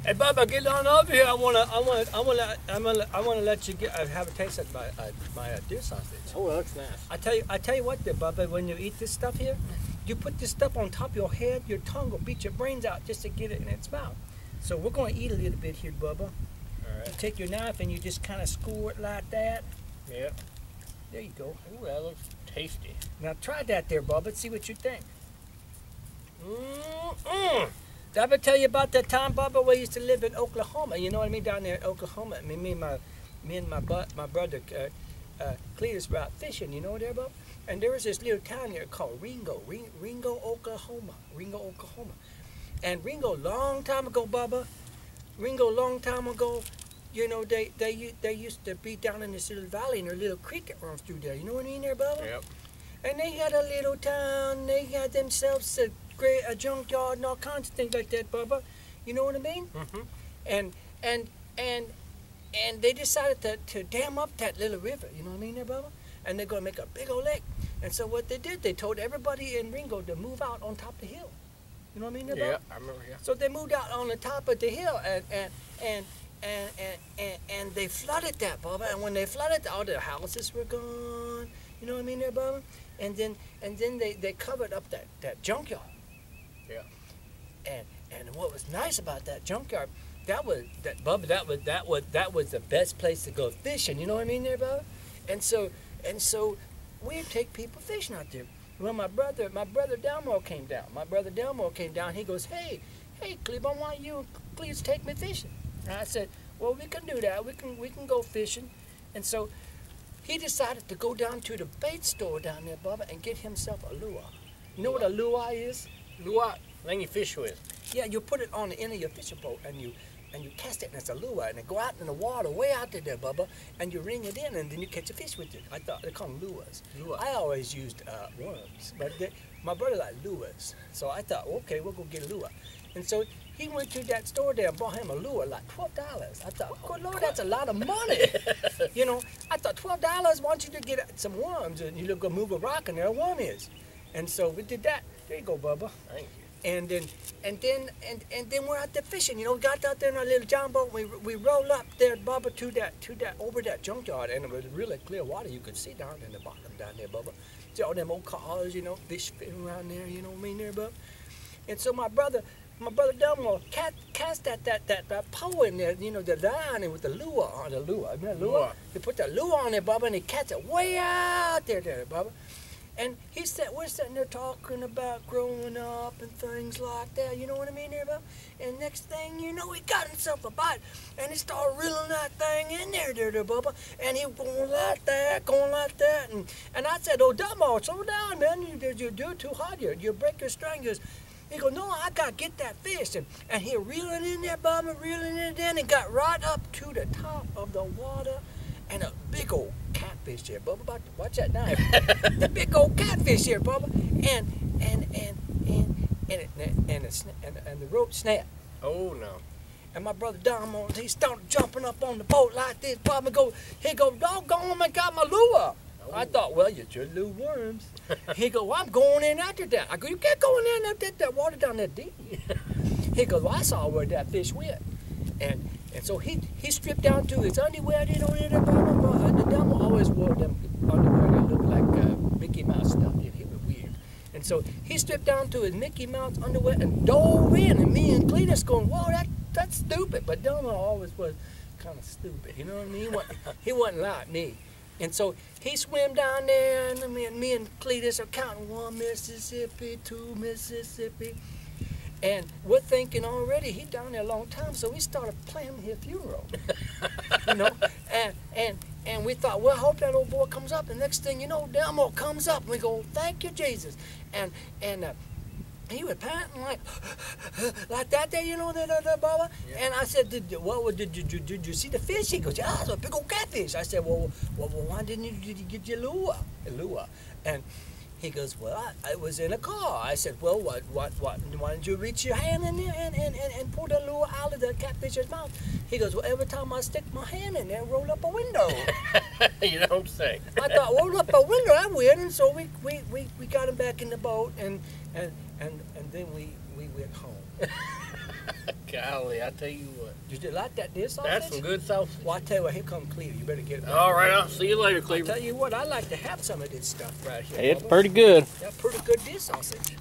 Hey, Bubba, get on over here. I wanna let you have a taste of my deer sausage. Oh, that looks nice. I tell you what, there, Bubba. When you eat this stuff here, you put this stuff on top of your head. Your tongue will beat your brains out just to get it in its mouth. So we're gonna eat a little bit here, Bubba. All right. You take your knife and you just kind of score it like that. Yeah. There you go. Ooh, that looks tasty. Now try that there, Bubba. See what you think. Did I ever tell you about that time, Bubba, we used to live in Oklahoma? You know what I mean, down there in Oklahoma. I mean, me and my brother Cletus were out fishing. You know there, Bubba? And there was this little town there called Ringo, Oklahoma. Ringo, Oklahoma. And Ringo, long time ago, Bubba. Ringo, long time ago. You know, they used to be down in this little valley and a little creek that runs through there. You know what I mean there, Bubba? Yep. And they had a little town. They had themselves a junkyard and all kinds of things like that, Bubba. You know what I mean? Mm-hmm. And they decided to dam up that little river. You know what I mean there, Bubba? And they're gonna make a big old lake. And so what they did, they told everybody in Ringo to move out on top of the hill. You know what I mean there, Bubba? Yeah, I remember. Yeah. So they moved out on the top of the hill and they flooded that, Bubba. And when they flooded, all the houses were gone. You know what I mean there, Bubba? And then they covered up that junkyard. Yeah. And what was nice about that junkyard, that was the best place to go fishing. You know what I mean there, Bubba? And so we'd take people fishing out there. Well, my brother Delmore came down. He goes, hey, Clebon, why don't you please take me fishing? And I said, well, we can do that. We can go fishing. And so he decided to go down to the bait store down there, Bubba, and get himself a lure. You know what a lure is? Lure, thing you fish with. Yeah, you put it on the end of your fishing boat and you cast it, and it's a lure, and it go out in the water way out there, Bubba, and you ring it in, and then you catch a fish with it. I thought they call them lures. Lure. I always used worms, but my brother liked lures, so I thought, okay, we'll go get a lure. And so he went to that store there and bought him a lure, like $12. I thought, good Lord, that's a lot of money. You know, I thought $12. Why don't you just get some worms, and you go move a rock, and there a worm is. And so we did that. There you go, Bubba. Thank you. And then we're out there fishing. You know, we got out there in our little john boat. We rolled up there, Bubba, to that over that junkyard, and it was really clear water. You could see down in the bottom down there, Bubba. See all them old cars, you know, fish around there. You know what I mean, there, Bubba. And so my brother Delmore cast that pole in there, you know, the line with the lure on the lure. Remember the lure? He put the lure on there, Bubba, and he cast it way out there, Bubba. And we're sitting there talking about growing up and things like that, you know what I mean there, Bubba? And next thing you know, he got himself a bite, and he started reeling that thing in there, Bubba. And he was going like that, and I said, oh, Delmore, slow down, man, you do it too hard, you break your string. He goes, no, I got to get that fish. And he reeling in there, Bubba, reeling in there, and got right up to the top of the water. And a big old catfish here, Bubba. Watch that knife. The big old catfish here, Bubba. And the rope snapped. Oh no. And my brother Delmore, he started jumping up on the boat like this, Bubba. He goes, doggone, I got my lure. Oh. I thought, well, you just lure worms. He goes, well, I'm going in after that. I go, you can't go in there and that water down there deep. He goes, well, I saw where that fish went. And so he stripped down to his underwear, you know, the Delmore always wore them underwear that looked like Mickey Mouse stuff. It was weird. And so he stripped down to his Mickey Mouse underwear and dove in, and me and Cletus going, whoa, that's stupid. But Delmore always was kind of stupid, you know what I mean? He wasn't like me. And so he swam down there, and me and Cletus are counting 1 Mississippi, 2 Mississippi. And we're thinking already he's down there a long time, so we started planning his funeral. You know, and we thought, well, I hope that old boy comes up. And next thing you know, Delmore comes up, and we go, thank you, Jesus. And he was panting like that there, you know, Bubba. Yeah. And I said, did you see the fish? He goes, yeah, it's a big old catfish. I said, well, why didn't you get your lure? And he goes, well, I was in a car. I said, well, why didn't you reach your hand in there and pull the lure out of the catfish's mouth? He goes, well, every time I stick my hand in there, roll up a window. You don't say. I thought, roll up a window, I'm weird. And so we got him back in the boat, and then we went home. Golly, I tell you what. Did you like that deer sausage? That's some good sausage. Well, I tell you what, here come Cleve. You better get it. All right, I'll see you later, I Cleaver. tell you what, I like to have some of this stuff right here. It's Bubba. pretty good. That's pretty good deer sausage.